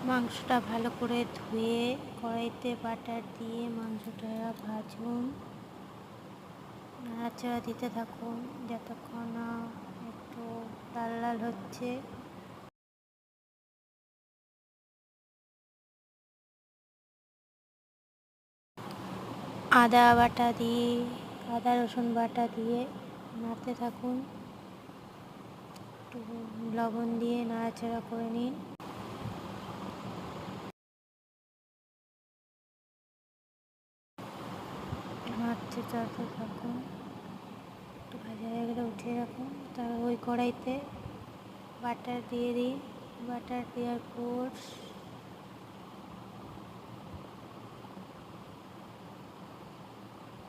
মাংসটা ভালো করে ধুয়ে কড়াইতে বাটার দিয়ে মাংসটা ভাজুন, নাড়াচাড়া দিতে থাকুন যতক্ষণ না একটু লাল লাল হচ্ছে। আদা রসুন বাটা দিয়ে নাড়তে থাকুন, একটু লবণ দিয়ে নাড়াচাড়া করে নিন। নাড়তে চাড়তে থাকুন, একটু ভাজা হয়ে গেলে উঠিয়ে রাখুন। তারপর ওই কড়াইতে বাটার দিয়ে দিন। বাটার দেওয়ার পর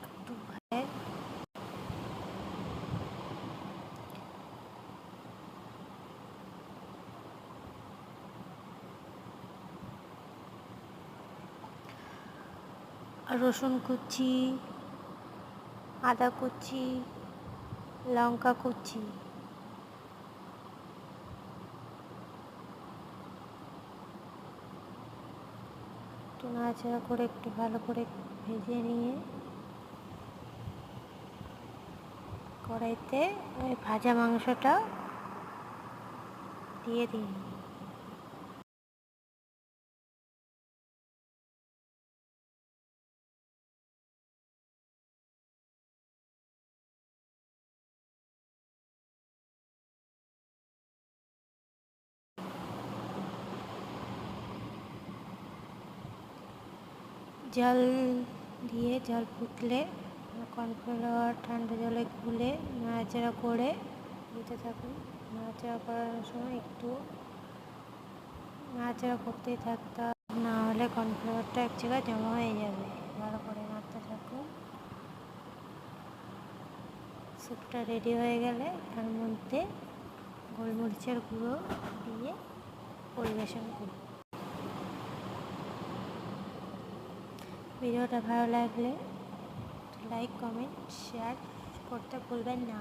একটু রসুন কুচি, আদা কুচি, লঙ্কা কুচি, একটু নাড়াচাড়া করে একটু ভালো করে ভেজে নিয়ে কড়াইতে ওই ভাজা মাংসটা দিয়ে দিন। জল দিয়ে জল ফুটলে কর্নফ্লাওয়ার ঠান্ডা জলে গুলে নাড়াচাড়া করে দিতে থাকুন। নাড়াচাড়া করার সময় একটু নাড়াচাড়া করতেই থাকতে হবে, না হলে কর্নফ্লাওয়ারটা এক জায়গায় জমা হয়ে যাবে। ভালো করে নাড়তে থাকুন। স্যুপটা রেডি হয়ে গেলে তার মধ্যে গোলমরিচের গুঁড়ো দিয়ে পরিবেশন করুন। ভিডিওটা ভালো লাগলে লাইক, কমেন্ট, শেয়ার করতে ভুলবেন না।